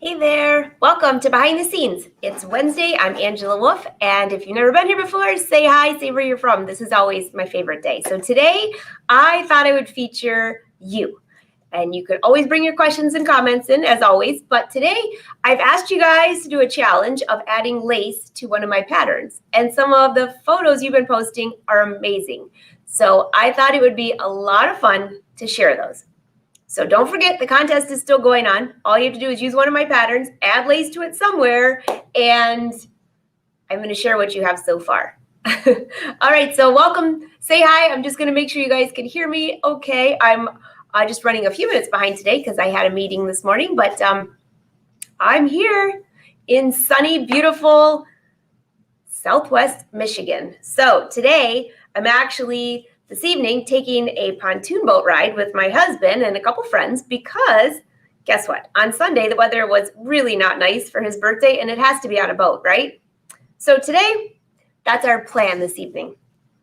Hey there, welcome to Behind the Scenes. It's Wednesday, I'm Angela Wolf, and if you've never been here before, say hi, say where you're from. This is always my favorite day. So today, I thought I would feature you. And you could always bring your questions and comments in, as always. But today, I've asked you guys to do a challenge of adding lace to one of my patterns. And some of the photos you've been posting are amazing. So I thought it would be a lot of fun to share those. So don't forget, the contest is still going on. All you have to do is use one of my patterns, add lace to it somewhere, and I'm going to share what you have so far. All right, so welcome. Say hi. I'm just going to make sure you guys can hear me okay. I'm just running a few minutes behind today because I had a meeting this morning, but I'm here in sunny, beautiful Southwest Michigan. So today, I'm actually this evening taking a pontoon boat ride with my husband and a couple friends because guess what? On Sunday, the weather was really not nice for his birthday and it has to be on a boat, right? So today, that's our plan this evening.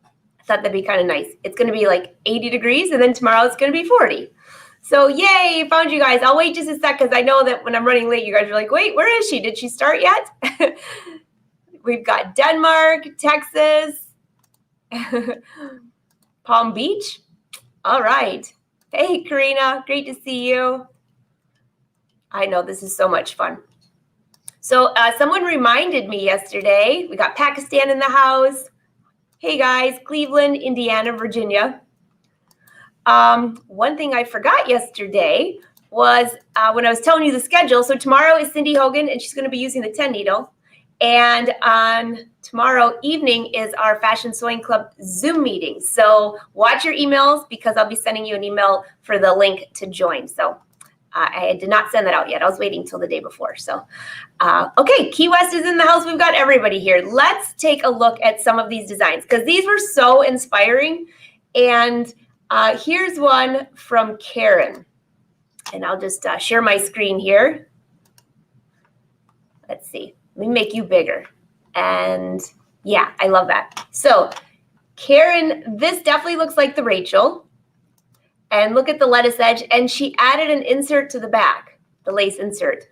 I thought that'd be kind of nice. It's going to be like 80 degrees and then tomorrow it's going to be 40. So yay, found you guys. I'll wait just a sec because I know that when I'm running late, you guys are like, wait, where is she? Did she start yet? We've got Denmark, Texas, Palm Beach. All right. Hey, Karina, great to see you. I know this is so much fun. So someone reminded me yesterday, we got Pakistan in the house. Hey guys, Cleveland, Indiana, Virginia. One thing I forgot yesterday was when I was telling you the schedule. So tomorrow is Cindy Hogan and she's going to be using the 10 needle. And on tomorrow evening is our Fashion Sewing Club Zoom meeting. So watch your emails because I'll be sending you an email for the link to join. So I did not send that out yet. I was waiting till the day before. So, okay, Key West is in the house. We've got everybody here. Let's take a look at some of these designs because these were so inspiring. And here's one from Karen. And I'll just share my screen here. Let's see. Let me make you bigger. And yeah, I love that. So Karen, this definitely looks like the Rachel. And look at the lettuce edge. And she added an insert to the back, the lace insert.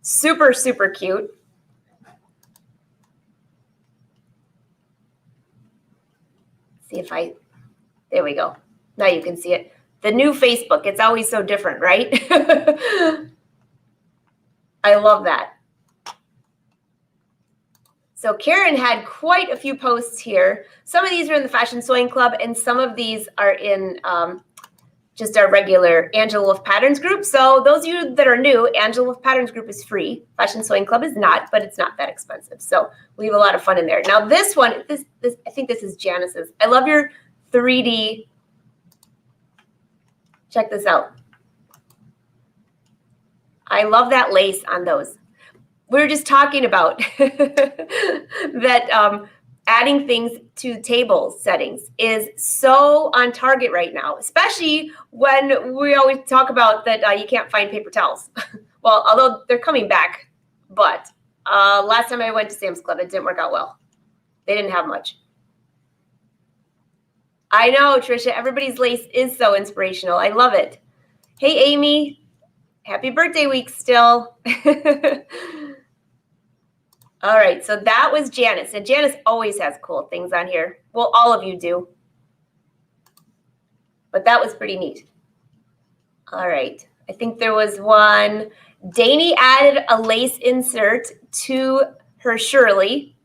Super, super cute. See if there we go. Now you can see it. The new Facebook, it's always so different, right? I love that. So Karen had quite a few posts here. Some of these are in the Fashion Sewing Club, and some of these are in just our regular Angela Wolf Patterns group. So those of you that are new, Angela Wolf Patterns group is free. Fashion Sewing Club is not, but it's not that expensive. So we have a lot of fun in there. Now this one, this I think this is Janice's. I love your 3D. Check this out. I love that lace on those. We were just talking about that adding things to table settings is so on target right now, especially when we always talk about that you can't find paper towels. Well, although they're coming back, but last time I went to Sam's Club, it didn't work out well. They didn't have much. I know, Trisha, everybody's lace is so inspirational. I love it. Hey, Amy, happy birthday week still. All right, so that was Janice. And Janice always has cool things on here. Well, all of you do. But that was pretty neat. All right, I think there was one. Dani added a lace insert to her Shirley.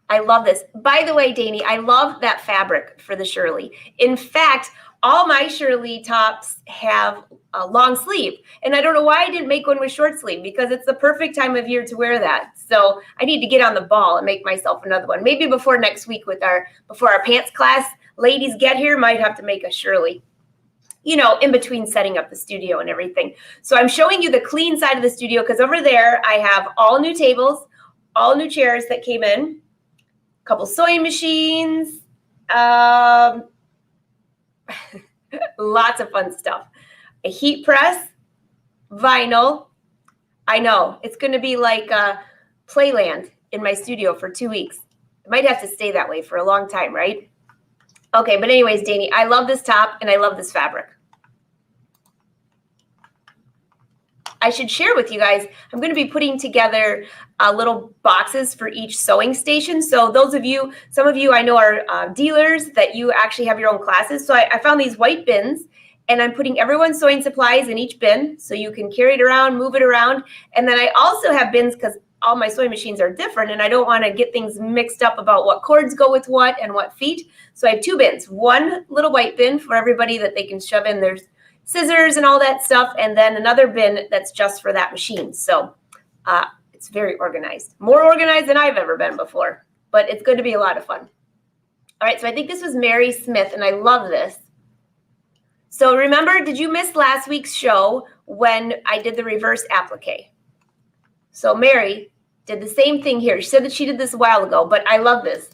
I love this. By the way, Dani, I love that fabric for the Shirley. In fact, all my Shirley tops have a long sleeve. And I don't know why I didn't make one with short sleeve because it's the perfect time of year to wear that. So I need to get on the ball and make myself another one. Maybe before next week before our pants class ladies get here, might have to make a Shirley, you know, in between setting up the studio and everything. So I'm showing you the clean side of the studio because over there I have all new tables, all new chairs that came in, a couple sewing machines, lots of fun stuff. A heat press, vinyl. I know, it's going to be like playland in my studio for 2 weeks. It might have to stay that way for a long time, right? Okay, but anyways, Dani, I love this top and I love this fabric. I should share with you guys, I'm going to be putting together little boxes for each sewing station. So those of you, some of you I know are dealers that you actually have your own classes. So I found these white bins, and I'm putting everyone's sewing supplies in each bin so you can carry it around, move it around. And then I also have bins because all my sewing machines are different and I don't want to get things mixed up about what cords go with what and what feet. So I have 2 bins, one little white bin for everybody that they can shove in their scissors and all that stuff, and then another bin that's just for that machine. So it's very organized, more organized than I've ever been before, but it's going to be a lot of fun. All right, so I think this was Mary Smith, and I love this. So remember, did you miss last week's show when I did the reverse applique? So Mary did the same thing here. She said that she did this a while ago, but I love this.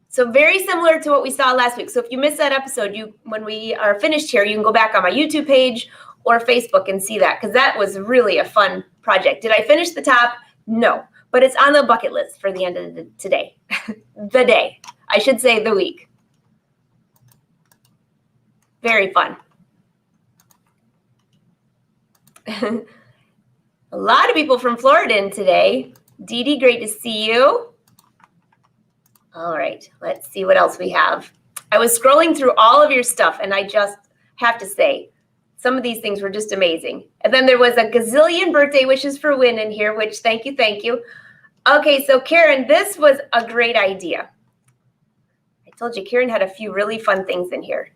So very similar to what we saw last week. So if you missed that episode, when we are finished here, you can go back on my YouTube page or Facebook and see that, because that was really a fun project. Did I finish the top? No, but it's on the bucket list for the end of today. The day. I should say the week. Very fun. A lot of people from Florida in today. Dee Dee, great to see you. All right, let's see what else we have. I was scrolling through all of your stuff, and I just have to say, some of these things were just amazing. And then there was a gazillion birthday wishes for Win in here, which thank you, thank you. Okay, so Karen, this was a great idea. I told you Karen had a few really fun things in here.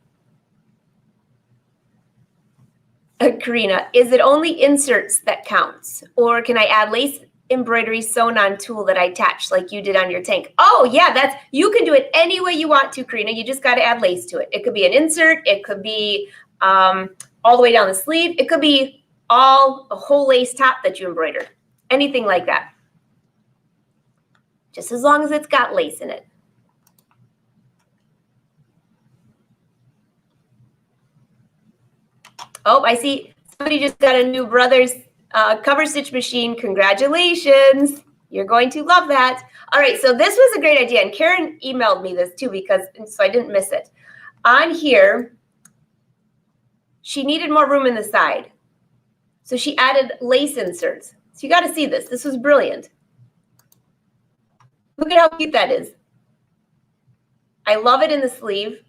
Karina, is it only inserts that counts? Or can I add lace embroidery sewn on tool that I attach like you did on your tank? Oh yeah, you can do it any way you want to, Karina. You just got to add lace to it. It could be an insert. It could be all the way down the sleeve. It could be a whole lace top that you embroider. Anything like that. Just as long as it's got lace in it. Oh, I see somebody just got a new Brothers cover stitch machine. Congratulations. You're going to love that. All right, so this was a great idea. And Karen emailed me this too, so I didn't miss it. On here, she needed more room in the side. So she added lace inserts. So you got to see this. This was brilliant. Look at how cute that is. I love it in the sleeve.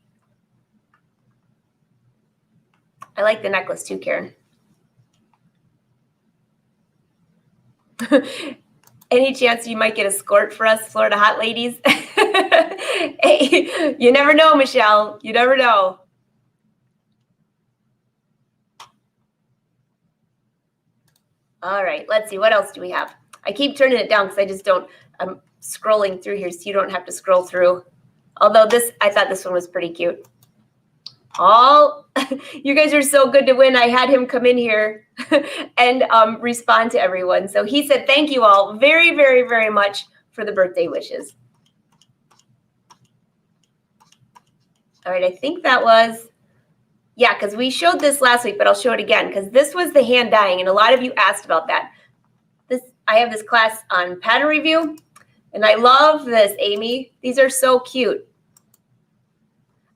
I like the necklace too, Karen. Any chance you might get a skirt for us, Florida hot ladies? Hey, you never know, Michelle. You never know. All right, let's see. What else do we have? I keep turning it down because I'm scrolling through here so you don't have to scroll through. Although I thought this one was pretty cute. You guys are so good to Win. I had him come in here and respond to everyone. So he said, thank you all very, very, very much for the birthday wishes. All right, I think that was, yeah, because we showed this last week, but I'll show it again because this was the hand dyeing, and a lot of you asked about that. I have this class on pattern review, and I love this, Amy. These are so cute.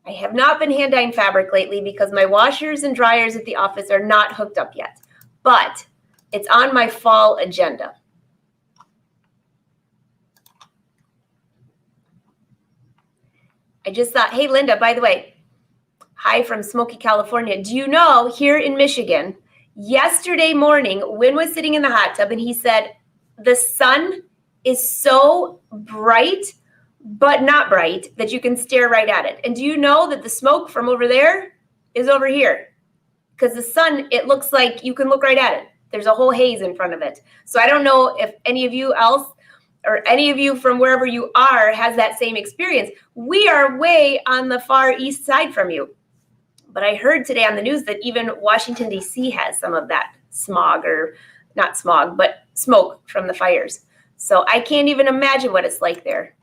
I have not been hand dyeing fabric lately because my washers and dryers at the office are not hooked up yet, but it's on my fall agenda. I just thought, hey, Linda, by the way, hi from Smoky, California. Do you know here in Michigan, yesterday morning, Win was sitting in the hot tub and he said, the sun is so bright, but not bright, that you can stare right at it. And do you know that the smoke from over there is over here? Because the sun, it looks like you can look right at it. There's a whole haze in front of it. So I don't know if any of you else or any of you from wherever you are has that same experience. We are way on the far east side from you. But I heard today on the news that even Washington, D.C. has some of that smog, or not smog, but smoke from the fires. So I can't even imagine what it's like there.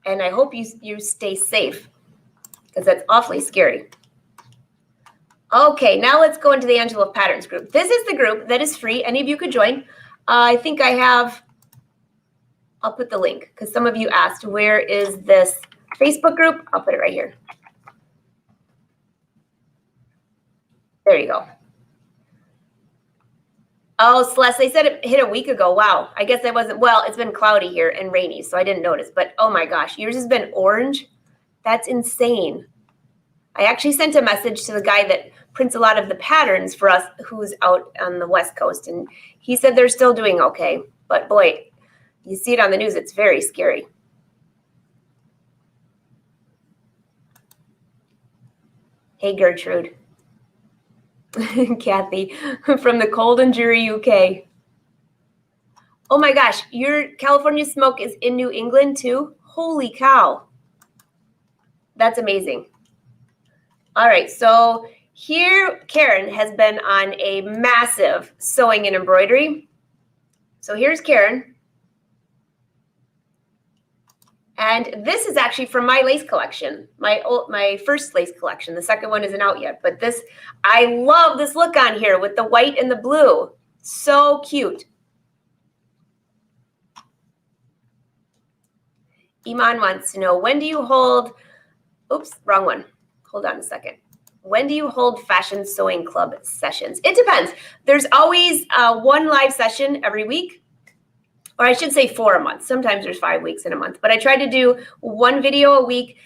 And I hope you stay safe because that's awfully scary. Okay, now let's go into the Angela Patterns group. This is the group that is free. Any of you could join. I think I'll put the link because some of you asked, where is this Facebook group? I'll put it right here. There you go. Oh, Celeste, they said it hit a week ago. Wow. I guess I wasn't, well, it's been cloudy here and rainy, so I didn't notice. But oh my gosh, yours has been orange. That's insane. I actually sent a message to the guy that prints a lot of the patterns for us who's out on the West Coast, and he said they're still doing okay. But boy, you see it on the news, it's very scary. Hey, Gertrude. Kathy from the cold and dreary UK. Oh my gosh, your California smoke is in New England too? Holy cow. That's amazing. All right, so here Karen has been on a massive sewing and embroidery. So here's Karen. And this is actually from my lace collection, my first lace collection. The second one isn't out yet, but this, I love this look on here with the white and the blue. So cute. Iman wants to know, when do you hold, oops, wrong one. Hold on a second. When do you hold Fashion Sewing Club sessions? It depends. There's always one live session every week. Or I should say 4 a month. Sometimes there's 5 weeks in a month. But I try to do 1 video a week.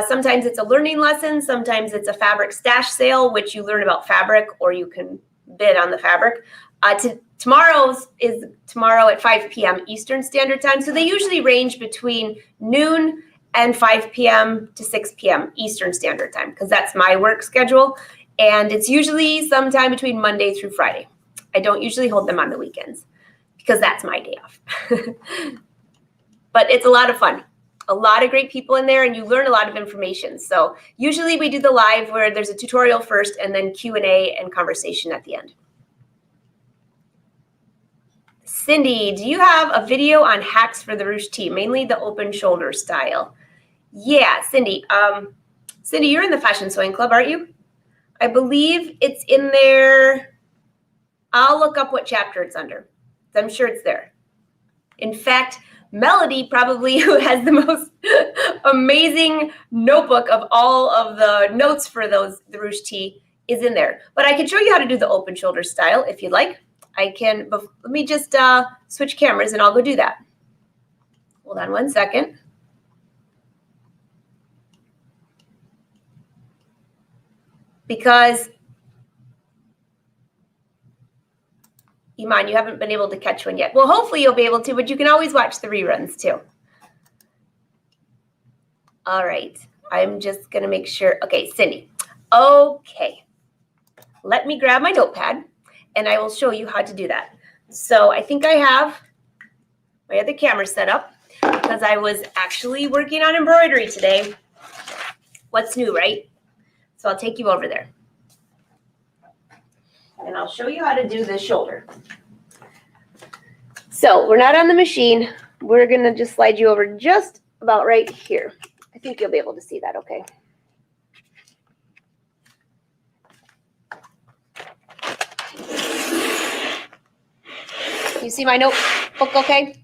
Sometimes it's a learning lesson. Sometimes it's a fabric stash sale, which you learn about fabric or you can bid on the fabric. Tomorrow's is tomorrow at 5 p.m. Eastern Standard Time. So they usually range between noon and 5 p.m. to 6 p.m. Eastern Standard Time because that's my work schedule. And it's usually sometime between Monday through Friday. I don't usually hold them on the weekends, because that's my day off. But it's a lot of fun. A lot of great people in there, and you learn a lot of information. So usually we do the live where there's a tutorial first and then Q&A and conversation at the end. Cindy, do you have a video on hacks for the ruche tee, mainly the open shoulder style? Yeah, Cindy. Cindy, you're in the Fashion Sewing Club, aren't you? I believe it's in there. I'll look up what chapter it's under. I'm sure it's there. In fact, Melody probably, who has the most amazing notebook of all of the notes for the ruche tee, is in there. But I can show you how to do the open shoulder style if you'd like. I can, let me just switch cameras and I'll go do that. Hold on one second. Because Iman, you haven't been able to catch one yet. Well, hopefully you'll be able to, but you can always watch the reruns too. All right. I'm just going to make sure. Okay, Cindy. Okay. Let me grab my notepad and I will show you how to do that. So I think I have my other camera set up because I was actually working on embroidery today. What's new, right? So I'll take you over there. And I'll show you how to do the shoulder. So we're not on the machine. We're going to just slide you over just about right here. I think you'll be able to see that okay. You see my notebook okay?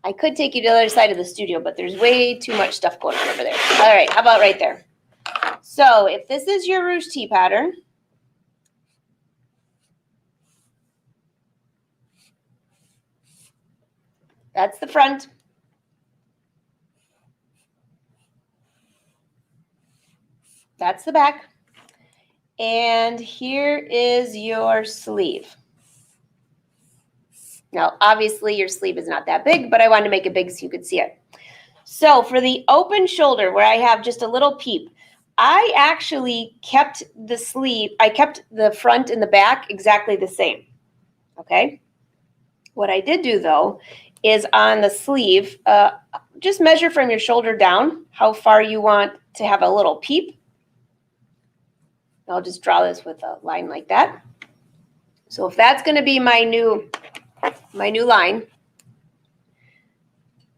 I could take you to the other side of the studio, but there's way too much stuff going on over there. All right, how about right there? So if this is your ruche tee pattern, that's the front. That's the back. And here is your sleeve. Now, obviously, your sleeve is not that big, but I wanted to make it big so you could see it. So for the open shoulder, where I have just a little peep, I actually kept the sleeve, I kept the front and the back exactly the same, okay? What I did do, though, is on the sleeve, just measure from your shoulder down how far you want to have a little peep. I'll just draw this with a line like that. So if that's going to be my new line,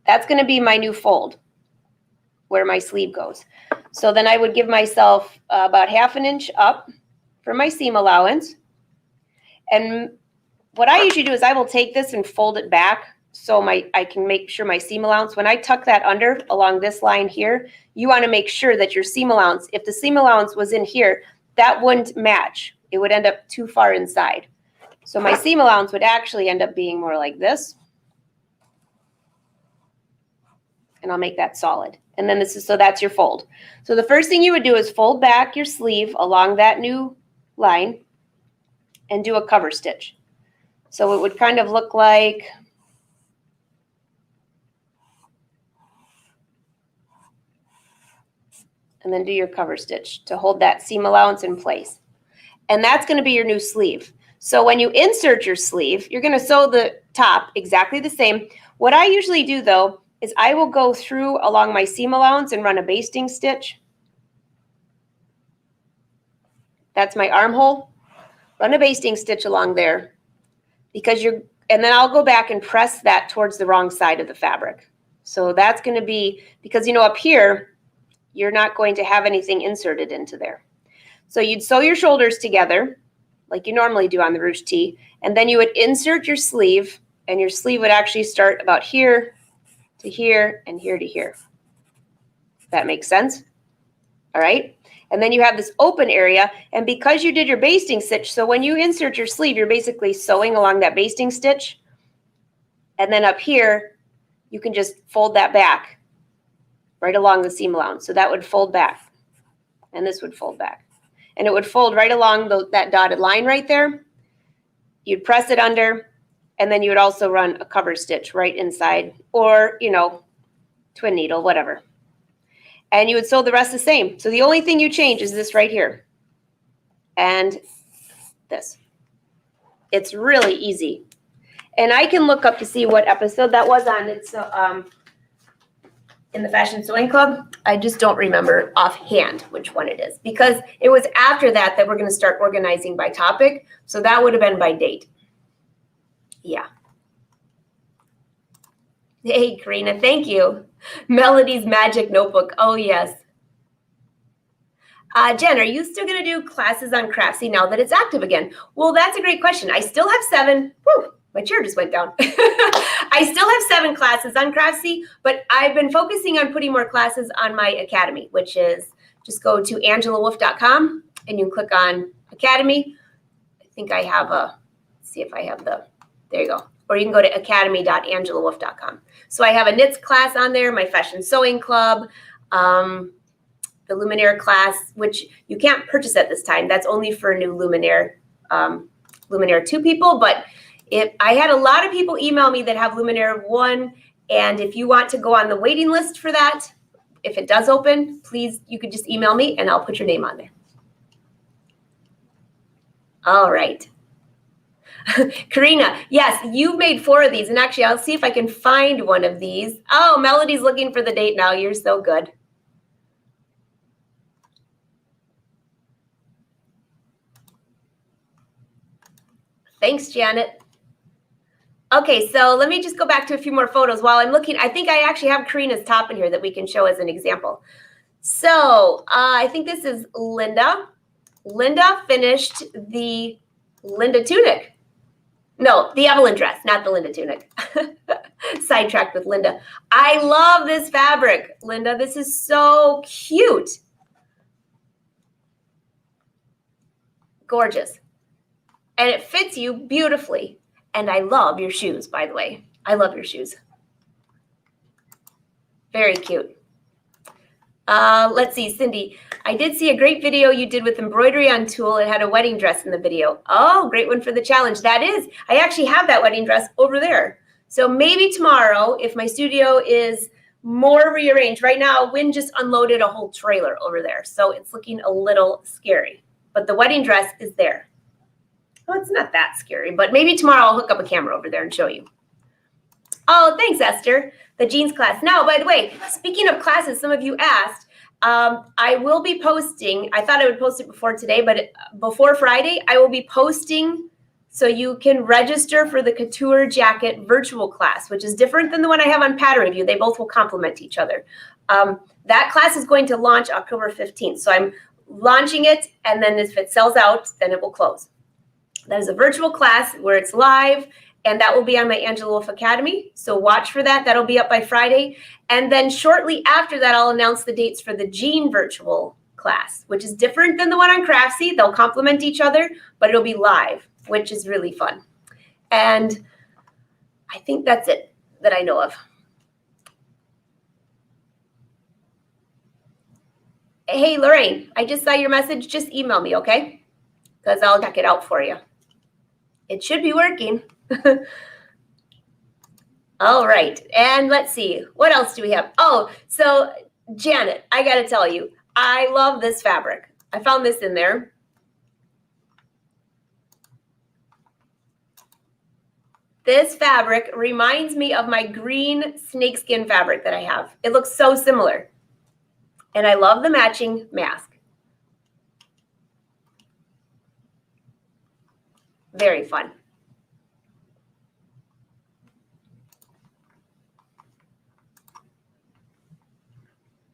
that's going to be my new fold where my sleeve goes. So then I would give myself about 1/2 inch up for my seam allowance. And what I usually do is I will take this and fold it back so I can make sure my seam allowance, when I tuck that under along this line here, you want to make sure that your seam allowance, if the seam allowance was in here, that wouldn't match. It would end up too far inside. So my seam allowance would actually end up being more like this. And I'll make that solid. And then so that's your fold. So the first thing you would do is fold back your sleeve along that new line and do a cover stitch. So it would kind of look like, and then do your cover stitch to hold that seam allowance in place. And that's going to be your new sleeve. So when you insert your sleeve, you're going to sew the top exactly the same. What I usually do though is I will go through along my seam allowance and run a basting stitch. That's my armhole. Run a basting stitch along there because and then I'll go back and press that towards the wrong side of the fabric. So that's going to be, because up here, you're not going to have anything inserted into there. So you'd sew your shoulders together like you normally do on the ruche tee, and then you would insert your sleeve, and your sleeve would actually start about here to here and here to here. That makes sense? All right. And then you have this open area, and because you did your basting stitch, so when you insert your sleeve, you're basically sewing along that basting stitch. And then up here, you can just fold that back right along the seam allowance. So that would fold back, and this would fold back. And it would fold right along that dotted line right there. You'd press it under, and then you would also run a cover stitch right inside, or, twin needle, whatever. And you would sew the rest the same. So the only thing you change is this right here and this. It's really easy. And I can look up to see what episode that was on. It's in the Fashion Sewing Club. I just don't remember offhand which one it is, because it was after that we're going to start organizing by topic. So that would have been by date. Yeah. Hey, Karina, thank you. Melody's Magic Notebook. Oh, yes. Jen, are you still going to do classes on Craftsy now that it's active again? Well, that's a great question. I still have 7. Whew, my chair just went down. I still have 7 classes on Craftsy, but I've been focusing on putting more classes on my academy, which is just go to angelawolf.com and you can click on Academy. I think I have let's see if I have there you go. Or you can go to academy.angelawolf.com. So I have a knits class on there, my fashion sewing club, the Luminaire class, which you can't purchase at this time. That's only for new Luminaire 2 people. But I had a lot of people email me that have Luminaire 1. And if you want to go on the waiting list for that, if it does open, please, you could just email me and I'll put your name on there. All right. Karina, yes, you made 4 of these. And actually, I'll see if I can find one of these. Oh, Melody's looking for the date now. You're so good. Thanks, Janet. Okay, so let me just go back to a few more photos while I'm looking. I think I actually have Karina's top in here that we can show as an example. So I think this is Linda. Linda finished the Linda tunic. No, the Evelyn dress, not the Linda tunic. Sidetracked with Linda. I love this fabric, Linda. This is so cute. Gorgeous. And it fits you beautifully. And I love your shoes, by the way. I love your shoes. Very cute. Let's see, Cindy. I did see a great video you did with embroidery on tulle. It had a wedding dress in the video. Oh, great one for the challenge. That is. I actually have that wedding dress over there. So maybe tomorrow, if my studio is more rearranged. Right now, Wynn just unloaded a whole trailer over there. So it's looking a little scary. But the wedding dress is there. Oh, it's not that scary. But maybe tomorrow I'll hook up a camera over there and show you. Oh, thanks, Esther. The jeans class. Now, by the way, speaking of classes, some of you asked, I will be posting, I thought I would post it before today, but before Friday, I will be posting so you can register for the Couture Jacket virtual class, which is different than the one I have on Pattern Review. They both will complement each other. That class is going to launch October 15th. So I'm launching it, and then if it sells out, then it will close. That is a virtual class where it's live, and that will be on my Angela Wolf Academy. So watch for that. That'll be up by Friday. And then shortly after that, I'll announce the dates for the Jean virtual class, which is different than the one on Craftsy. They'll complement each other, but it'll be live, which is really fun. And I think that's it that I know of. Hey, Lorraine, I just saw your message. Just email me, okay? Because I'll check it out for you. It should be working. All right. And let's see. What else do we have? Oh, so Janet, I got to tell you, I love this fabric. I found this in there. This fabric reminds me of my green snakeskin fabric that I have. It looks so similar. And I love the matching mask. Very fun.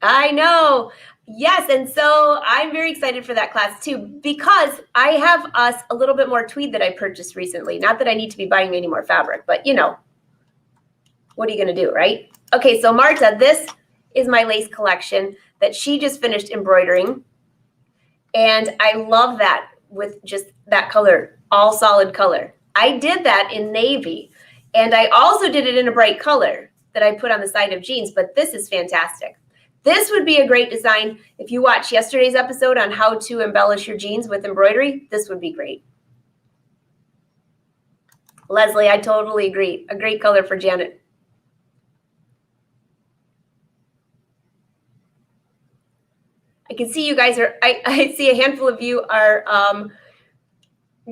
I know. Yes, and so I'm very excited for that class too, because I have us a little bit more tweed that I purchased recently. Not that I need to be buying any more fabric, but you know, what are you going to do, right? Okay, so Marta, this is my lace collection that she just finished embroidering. And I love that with just that color, all solid color. I did that in navy, and I also did it in a bright color that I put on the side of jeans, but this is fantastic. This would be a great design. If you watched yesterday's episode on how to embellish your jeans with embroidery, this would be great. Leslie, I totally agree. A great color for Janet. I can see you guys are, I see a handful of you are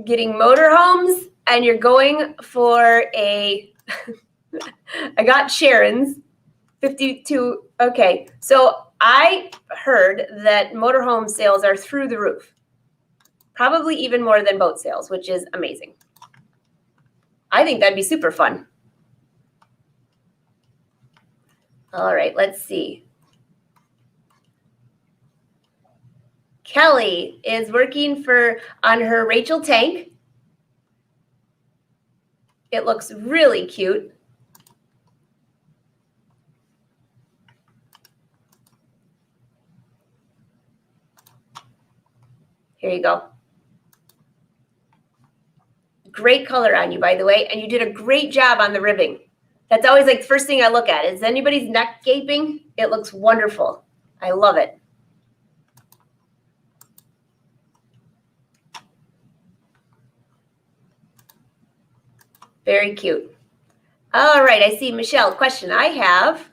getting motorhomes, and you're going for a, I got Sharon's 52. Okay, so I heard that motorhome sales are through the roof, probably even more than boat sales, which is amazing. I think that'd be super fun. All right, let's see. Kelly is working on her Rachel tank. It looks really cute. Here you go. Great color on you, by the way, and you did a great job on the ribbing. That's always like the first thing I look at. Is anybody's neck gaping? It looks wonderful. I love it. Very cute. All right, I see Michelle. Question. I have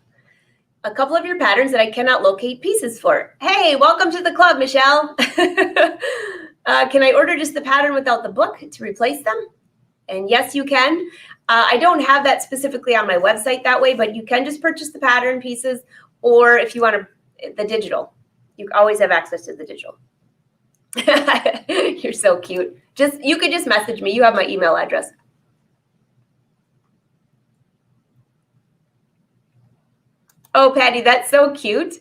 a couple of your patterns that I cannot locate pieces for. Hey, welcome to the club, Michelle. Can I order just the pattern without the book to replace them? And yes, you can. I don't have that specifically on my website that way, but you can just purchase the pattern pieces, or if you want the digital, you always have access to the digital. You're so cute. You could just message me. You have my email address. Oh, Patty, that's so cute.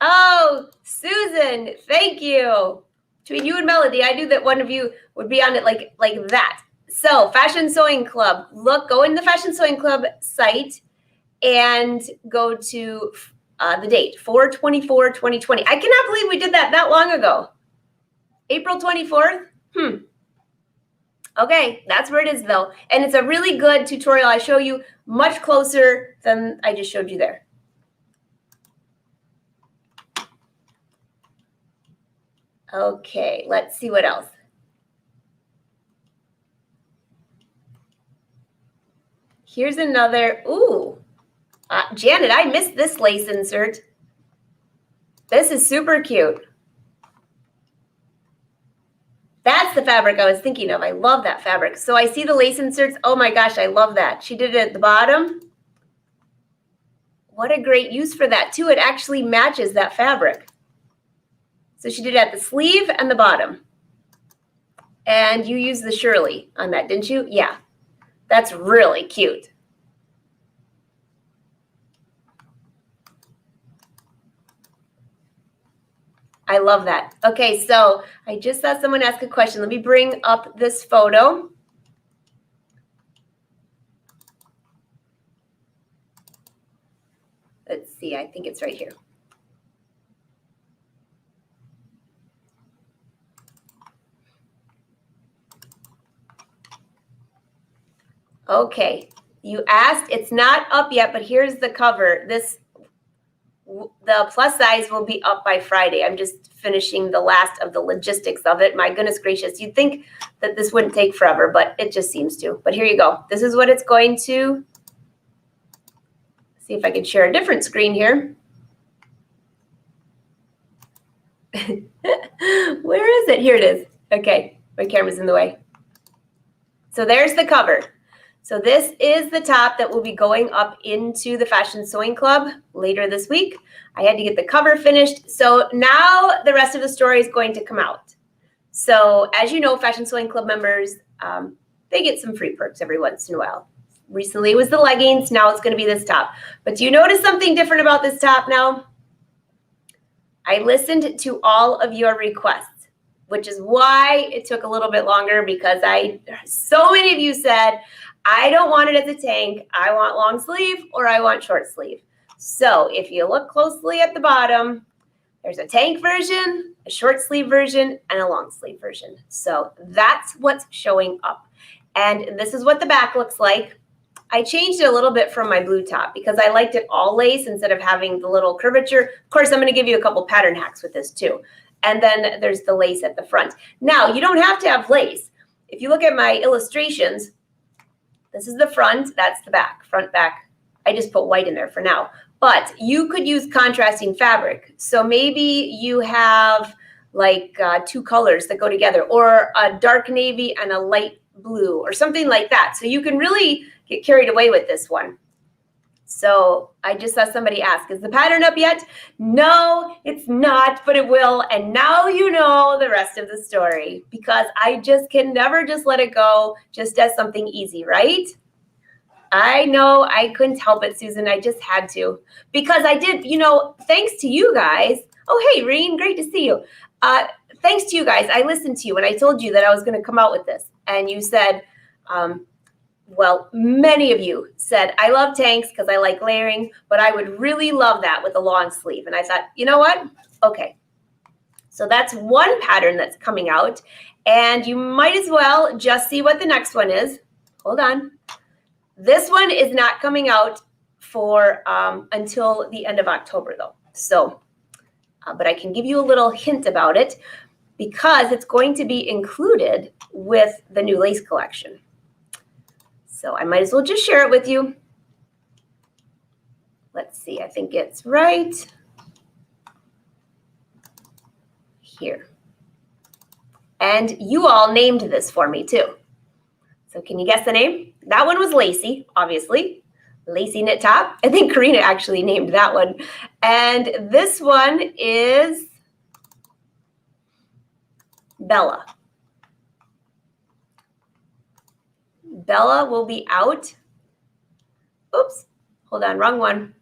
Oh, Susan, thank you. Between you and Melody, I knew that one of you would be on it like that. So, Fashion Sewing Club. Go in the Fashion Sewing Club site and go to the date, 4/24/2020. I cannot believe we did that long ago. April 24th? Okay, that's where it is though. And it's a really good tutorial. I show you much closer than I just showed you there. Okay, let's see what else. Here's another, Janet, I missed this lace insert. This is super cute. That's the fabric I was thinking of. I love that fabric. So I see the lace inserts. Oh my gosh, I love that. She did it at the bottom. What a great use for that too. It actually matches that fabric. So she did it at the sleeve and the bottom. And you used the Shirley on that, didn't you? Yeah, that's really cute. I love that. Okay, so I just saw someone ask a question. Let me bring up this photo. Let's see, I think it's right here. Okay, you asked, it's not up yet, but here's the cover. The plus size will be up by Friday. I'm just finishing the last of the logistics of it. My goodness gracious, you'd think that this wouldn't take forever, but it just seems to. But here you go. This is what it's going to. See if I can share a different screen here. Where is it? Here it is. Okay, my camera's in the way. So there's the cover. So this is the top that will be going up into the Fashion Sewing Club later this week. I had to get the cover finished. So now the rest of the story is going to come out. So as you know, Fashion Sewing Club members, they get some free perks every once in a while. Recently it was the leggings. Now it's going to be this top. But do you notice something different about this top now? I listened to all of your requests, which is why it took a little bit longer, because so many of you said, I don't want it as a tank. I want long sleeve or I want short sleeve. So if you look closely at the bottom, there's a tank version, a short sleeve version, and a long sleeve version. So that's what's showing up. And this is what the back looks like. I changed it a little bit from my blue top because I liked it all lace instead of having the little curvature. Of course, I'm going to give you a couple pattern hacks with this too. And then there's the lace at the front. Now, you don't have to have lace. If you look at my illustrations, this is the front, that's the back, front, back. I just put white in there for now. But you could use contrasting fabric. So maybe you have like two colors that go together, or a dark navy and a light blue or something like that. So you can really get carried away with this one. So I just saw somebody ask, is the pattern up yet? No, it's not, but it will. And now you know the rest of the story, because I just can never just let it go just as something easy, right? I know, I couldn't help it, Susan. I just had to, because I did, thanks to you guys. Oh, hey, Reen, great to see you. Thanks to you guys. I listened to you and I told you that I was going to come out with this. And you said, well, many of you said, I love tanks because I like layering, but I would really love that with a long sleeve. And I thought, you know what? Okay. So that's one pattern that's coming out. And you might as well just see what the next one is. Hold on. This one is not coming out for until the end of October, though. So, but I can give you a little hint about it because it's going to be included with the new lace collection. So I might as well just share it with you. Let's see, I think it's right here. And you all named this for me too. So can you guess the name? That one was Lacy, obviously. Lacy knit top. I think Karina actually named that one. And this one is Bella. Bella will be out. Oops, hold on, wrong one.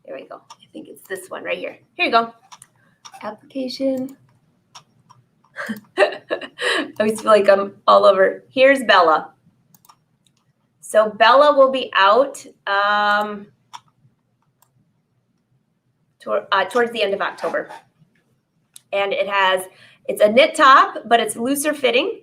There we go. I think it's this one right here. Here you go. Application. I always feel like I'm all over. Here's Bella. So Bella will be out towards the end of October. And it's a knit top, but it's looser fitting.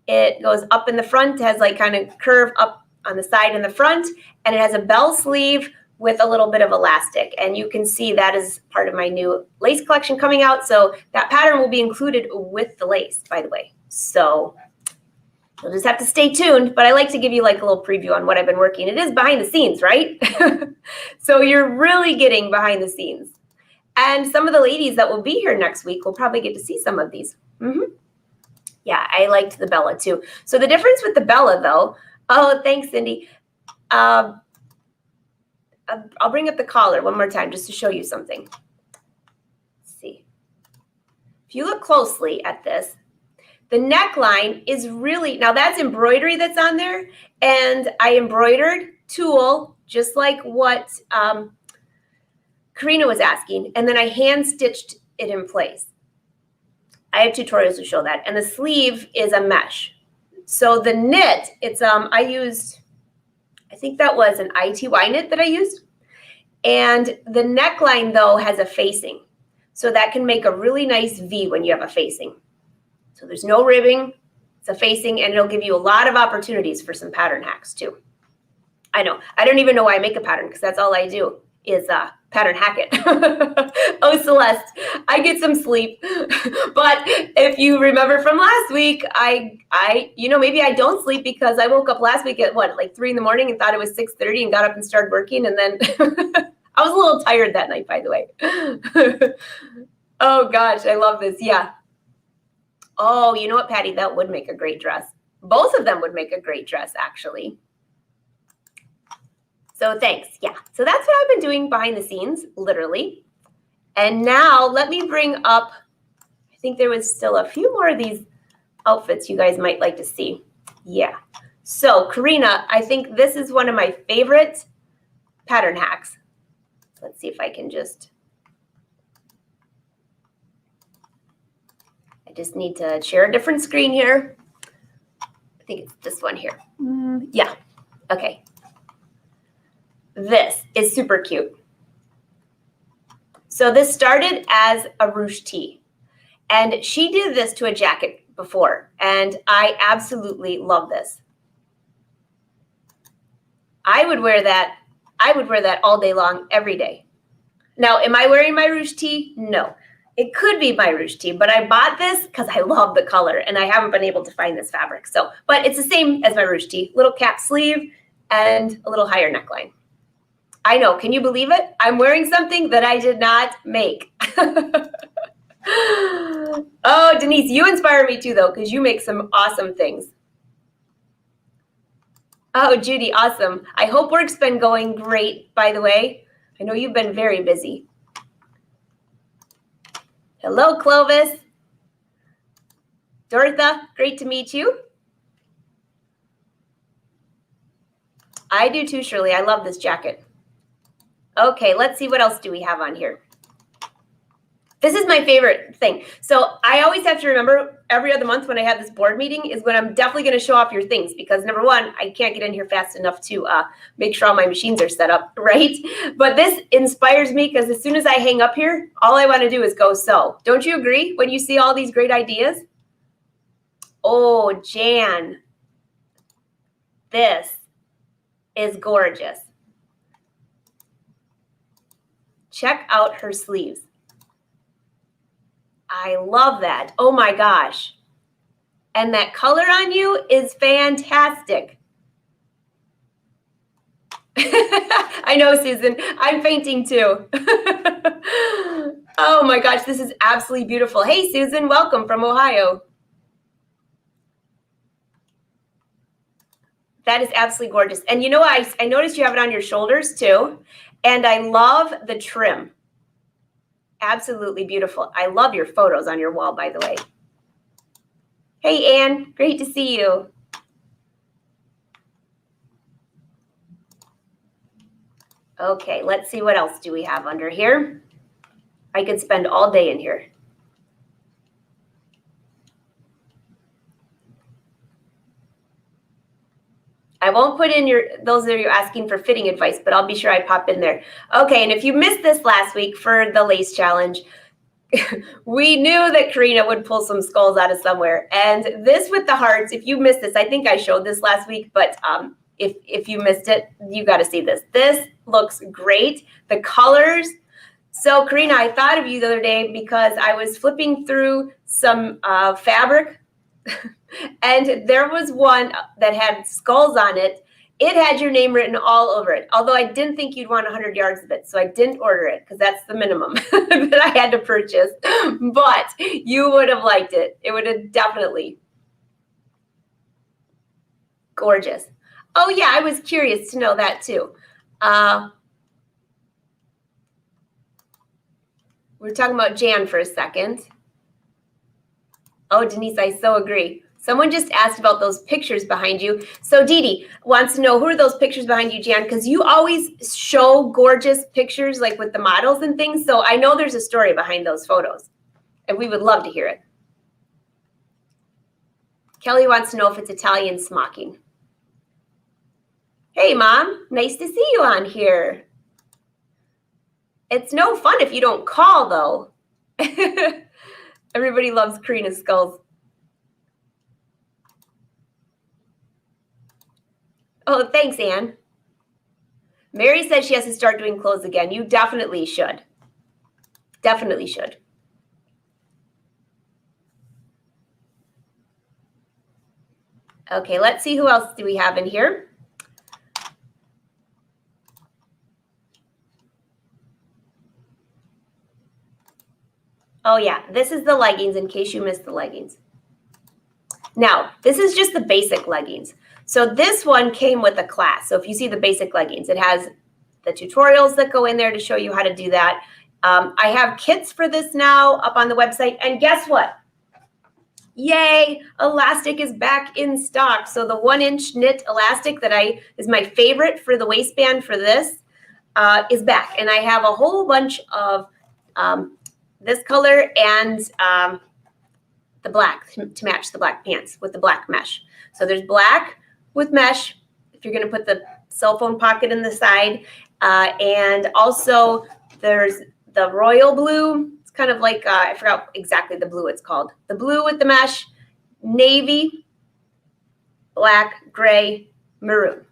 It goes up in the front, has like kind of curve up on the side in the front, and it has a bell sleeve with a little bit of elastic. And you can see that is part of my new lace collection coming out. So that pattern will be included with the lace, by the way. So you'll just have to stay tuned, but I like to give you like a little preview on what I've been working. It is behind the scenes, right? So you're really getting behind the scenes. And some of the ladies that will be here next week will probably get to see some of these. Yeah, I liked the Bella too. So the difference with the Bella though, oh, thanks, Cindy. I'll bring up the collar one more time just to show you something. Let's see. If you look closely at this, the neckline is really, now that's embroidery that's on there. And I embroidered tulle, just like what Karina was asking, and then I hand stitched it in place. I have tutorials to show that. And the sleeve is a mesh. So the knit, it's I used, I think that was an ITY knit that I used. And the neckline though has a facing. So that can make a really nice V when you have a facing. So there's no ribbing, it's a facing, and it'll give you a lot of opportunities for some pattern hacks too. I know, I don't even know why I make a pattern because that's all I do is pattern hack it. Oh, Celeste, I get some sleep. But if you remember from last week, maybe I don't sleep because I woke up last week at like 3 in the morning and thought it was 6:30 and got up and started working. And then I was a little tired that night, by the way. Oh gosh, I love this. Yeah. Oh, you know what, Patty? That would make a great dress. Both of them would make a great dress, actually. So thanks. Yeah. So that's what I've been doing behind the scenes, literally. And now let me bring up, I think there was still a few more of these outfits you guys might like to see. Yeah. So Karina, I think this is one of my favorite pattern hacks. Let's see if I can just need to share a different screen here. I think it's this one here. Yeah. Okay. This is super cute. So this started as a ruche tee, and she did this to a jacket before, and I absolutely love this. I would wear that all day long, every day. Now, am I wearing my ruche tee? No. It could be my ruche tee, but I bought this because I love the color, and I haven't been able to find this fabric. So, but it's the same as my ruche tee, little cap sleeve and a little higher neckline. I know, can you believe it? I'm wearing something that I did not make. Oh, Denise, you inspire me too, though, because you make some awesome things. Oh, Judy, awesome. I hope work's been going great, by the way. I know you've been very busy. Hello, Clovis. Dorotha, great to meet you. I do too, Shirley. I love this jacket. Okay, let's see what else do we have on here. This is my favorite thing. So I always have to remember every other month when I have this board meeting is when I'm definitely going to show off your things because number one, I can't get in here fast enough to make sure all my machines are set up, right? But this inspires me because as soon as I hang up here, all I want to do is go sew. Don't you agree when you see all these great ideas? Oh, Jan, this is gorgeous. Check out her sleeves. I love that. Oh my gosh. And that color on you is fantastic. I know, Susan. I'm fainting too. Oh my gosh, this is absolutely beautiful. Hey, Susan, welcome from Ohio. That is absolutely gorgeous. And you know, I noticed you have it on your shoulders too. And I love the trim. Absolutely beautiful. I love your photos on your wall, by the way. Hey, Anne, great to see you. Okay, let's see what else do we have under here. I could spend all day in here. I won't put in those of you asking for fitting advice, but I'll be sure I pop in there. Okay, and if you missed this last week for the lace challenge, we knew that Karina would pull some skulls out of somewhere. And this with the hearts, if you missed this, I think I showed this last week, but if you missed it, you got to see this. This looks great. The colors. So Karina, I thought of you the other day because I was flipping through some fabric and there was one that had skulls on it. It had your name written all over it, although I didn't think you'd want 100 yards of it, so I didn't order it because that's the minimum that I had to purchase. But you would have liked it. It would have definitely. Gorgeous. Oh, yeah, I was curious to know that too. We're talking about Jan for a second. Oh, Denise, I so agree. Someone just asked about those pictures behind you. So Dee Dee wants to know, who are those pictures behind you, Jan? Because you always show gorgeous pictures like with the models and things. So I know there's a story behind those photos. And we would love to hear it. Kelly wants to know if it's Italian smocking. Hey, Mom, nice to see you on here. It's no fun if you don't call, though. Everybody loves Karina's skulls. Oh, thanks, Anne. Mary says she has to start doing clothes again. You definitely should. Definitely should. Okay, let's see who else do we have in here. Oh yeah, this is the leggings in case you missed the leggings. Now, this is just the basic leggings. So this one came with a class. So if you see the basic leggings, it has the tutorials that go in there to show you how to do that. I have kits for this now up on the website. And guess what? Yay, elastic is back in stock. So the 1-inch knit elastic that is my favorite for the waistband for this is back. And I have a whole bunch of this color and the black to match the black pants with the black mesh. So there's black with mesh if you're going to put the cell phone pocket in the side. And also there's the royal blue. It's kind of like, I forgot exactly the blue it's called. The blue with the mesh, navy, black, gray, maroon.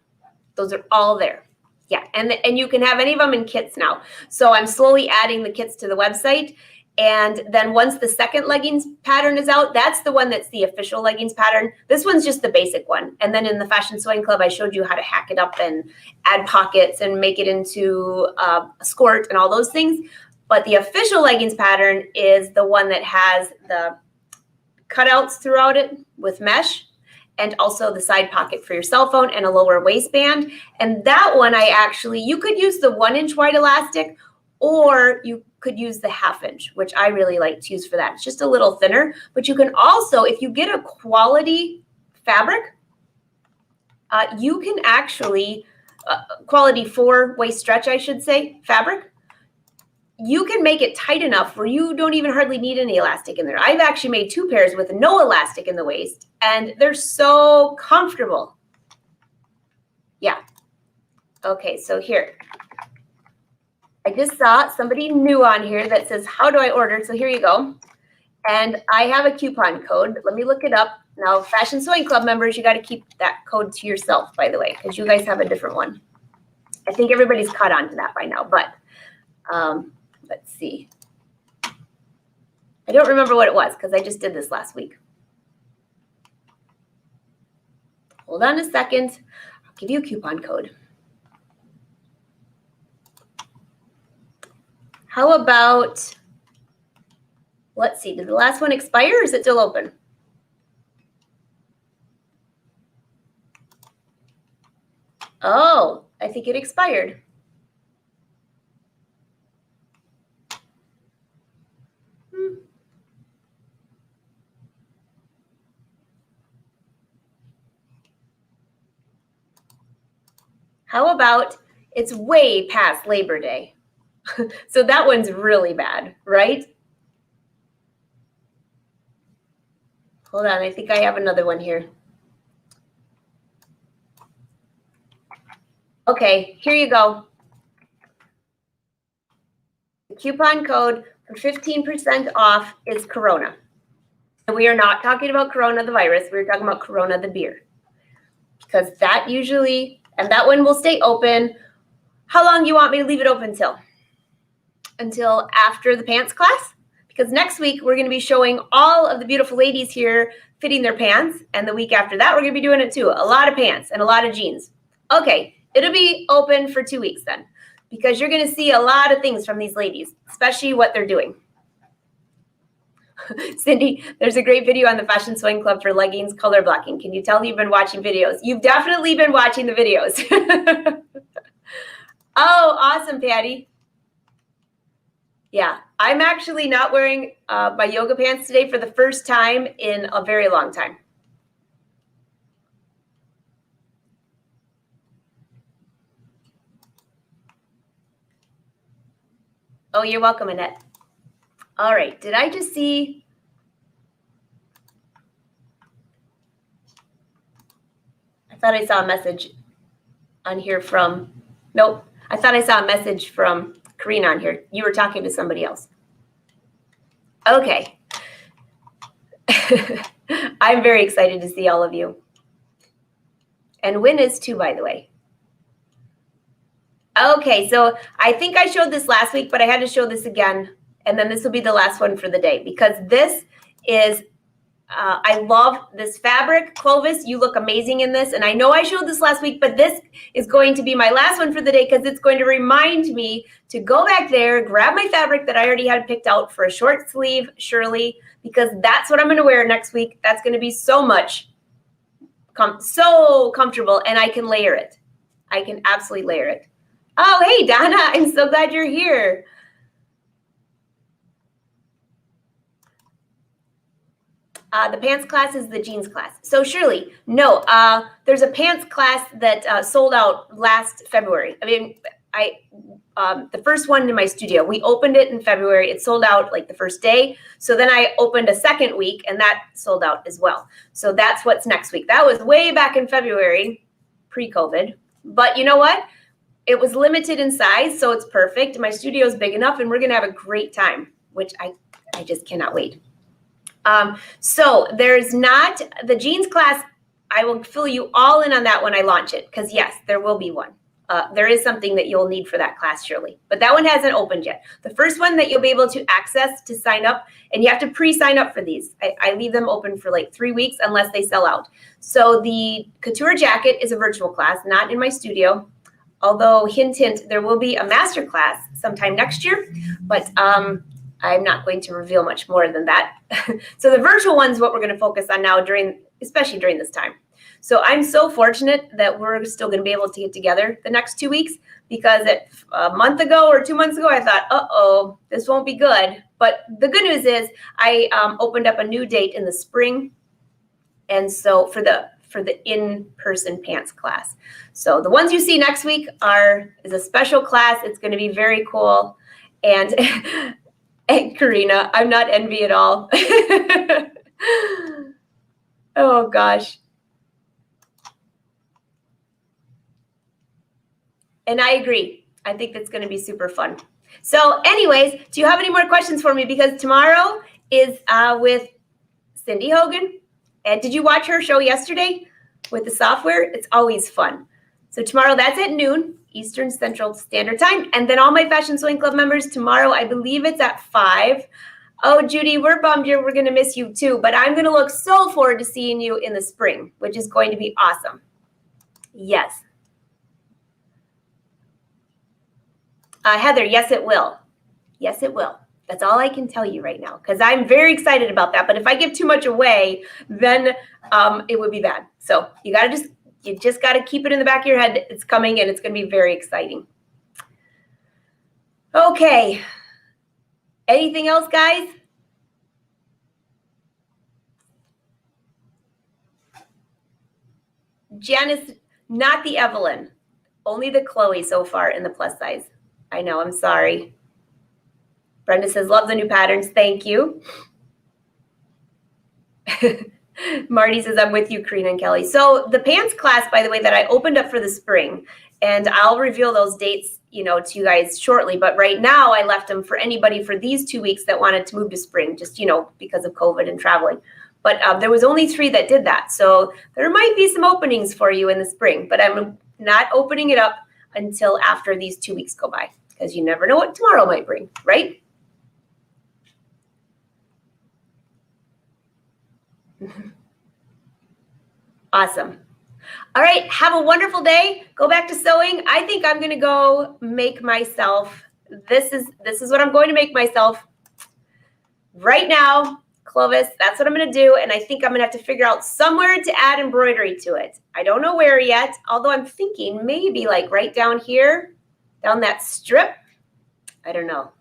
Those are all there. Yeah, and you can have any of them in kits now. So I'm slowly adding the kits to the website. And then once the second leggings pattern is out, that's the one that's the official leggings pattern. This one's just the basic one. And then in the Fashion Sewing Club, I showed you how to hack it up and add pockets and make it into a skirt and all those things. But the official leggings pattern is the one that has the cutouts throughout it with mesh and also the side pocket for your cell phone and a lower waistband. And that one you could use the 1-inch wide elastic, or you could use the 1/2 inch, which I really like to use for that. It's just a little thinner, but you can also, if you get a quality fabric, you can actually, quality 4 waist stretch, I should say, fabric, you can make it tight enough where you don't even hardly need any elastic in there. I've actually made 2 pairs with no elastic in the waist, and they're so comfortable. Yeah. Okay, so here. I just saw somebody new on here that says, how do I order? So here you go. And I have a coupon code. Let me look it up. Now, Fashion Sewing Club members, you got to keep that code to yourself, by the way, because you guys have a different one. I think everybody's caught on to that by now, but let's see. I don't remember what it was because I just did this last week. Hold on a second. I'll give you a coupon code. How about, let's see, did the last one expire or is it still open? Oh, I think it expired. How about it's way past Labor Day? So that one's really bad, right? Hold on, I think I have another one here. Okay, here you go. The coupon code for 15% off is Corona. And we are not talking about Corona the virus. We're talking about Corona the beer. Because that usually, and that one will stay open. How long do you want me to leave it open till? Until after the pants class? Because next week we're going to be showing all of the beautiful ladies here fitting their pants. And the week after that, we're going to be doing it too. A lot of pants and a lot of jeans. Okay, it'll be open for 2 weeks then. Because you're going to see a lot of things from these ladies, especially what they're doing. Cindy, there's a great video on the Fashion Sewing Club for leggings color blocking. Can you tell you've been watching videos? You've definitely been watching the videos. Oh, awesome, Patty. Yeah, I'm actually not wearing my yoga pants today for the first time in a very long time. Oh, you're welcome, Annette. All right, did I just see? thought I saw a message on here from, nope. I thought I saw a message from Karina on here. You were talking to somebody else. Okay. I'm very excited to see all of you. And Win is too, by the way. Okay, so I think I showed this last week, but I had to show this again. And then this will be the last one for the day because this is, I love this fabric. Clovis, you look amazing in this. And I know I showed this last week, but this is going to be my last one for the day because it's going to remind me to go back there, grab my fabric that I already had picked out for a short sleeve, Shirley, because that's what I'm going to wear next week. That's going to be so much, so comfortable, and I can layer it. I can absolutely layer it. Oh, hey, Donna, I'm so glad you're here. The pants class is the jeans class. So Shirley, no, there's a pants class that sold out last February. I mean, the first one in my studio, we opened it in February. It sold out like the first day. So then I opened a second week and that sold out as well. So that's what's next week. That was way back in February, pre-COVID. But you know what? It was limited in size, so it's perfect. My studio is big enough and we're gonna have a great time, which I just cannot wait. So there's not the jeans class. I will fill you all in on that when I launch it. Cause yes, there will be one. There is something that you'll need for that class, Shirley, but that one hasn't opened yet. The first one that you'll be able to access to sign up, and you have to pre-sign up for these. I leave them open for like 3 weeks unless they sell out. So the couture jacket is a virtual class, not in my studio. Although hint, hint, there will be a master class sometime next year, but I'm not going to reveal much more than that. So the virtual one is what we're going to focus on now especially during this time. So I'm so fortunate that we're still going to be able to get together the next 2 weeks because a month ago or 2 months ago, I thought, uh-oh, this won't be good. But the good news is I opened up a new date in the spring. And so for the in-person pants class. So the ones you see next week is a special class. It's going to be very cool. And Karina, I'm not envy at all. Oh gosh. And I agree. I think that's going to be super fun. So anyways, do you have any more questions for me? Because tomorrow is with Cindy Hogan. And did you watch her show yesterday with the software? It's always fun. So tomorrow, that's at noon, Eastern Central Standard Time. And then all my Fashion Sewing Club members, tomorrow, I believe it's at 5. Oh, Judy, we're bummed we're going to miss you too. But I'm going to look so forward to seeing you in the spring, which is going to be awesome. Yes. Heather, yes, it will. Yes, it will. That's all I can tell you right now because I'm very excited about that. But if I give too much away, then it would be bad. So you just got to keep it in the back of your head. It's coming and it's going to be very exciting. Okay. Anything else, guys? Janice, not the Evelyn, only the Chloe so far in the plus size. I know, I'm sorry. Brenda says, love the new patterns. Thank you. Marty says, I'm with you, Karina and Kelly. So the pants class, by the way, that I opened up for the spring, and I'll reveal those dates, to you guys shortly. But right now I left them for anybody for these 2 weeks that wanted to move to spring, just, because of COVID and traveling. But there was only 3 that did that. So there might be some openings for you in the spring, but I'm not opening it up until after these 2 weeks go by, because you never know what tomorrow might bring, right? Awesome. All right. Have a wonderful day. Go back to sewing. I think I'm going to go make myself, this is what I'm going to make myself right now. Clovis, that's what I'm going to do. And I think I'm going to have to figure out somewhere to add embroidery to it. I don't know where yet, although I'm thinking maybe like right down here, down that strip. I don't know.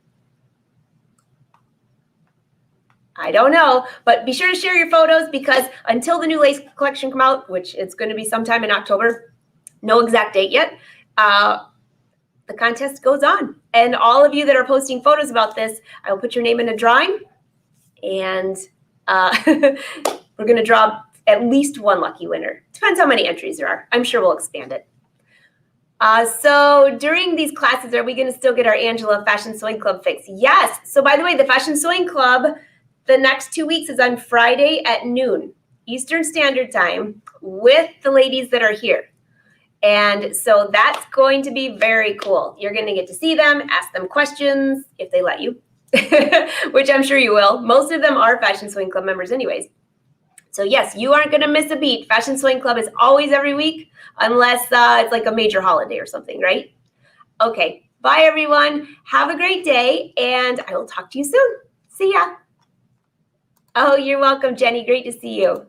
I don't know, but be sure to share your photos because until the new lace collection come out, which it's going to be sometime in October, no exact date yet, the contest goes on. And all of you that are posting photos about this, I will put your name in a drawing, and we're going to draw at least one lucky winner. Depends how many entries there are. I'm sure we'll expand it. So during these classes, are we going to still get our Angela Fashion Sewing Club fix? Yes. So by the way, the Fashion Sewing Club, the next 2 weeks is on Friday at noon Eastern Standard Time with the ladies that are here. And so that's going to be very cool. You're going to get to see them, ask them questions if they let you, which I'm sure you will. Most of them are Fashion Sewing Club members anyways. So yes, you aren't going to miss a beat. Fashion Sewing Club is always every week, unless it's like a major holiday or something, right? Okay, bye everyone. Have a great day, and I will talk to you soon. See ya. Oh, you're welcome, Jenny. Great to see you.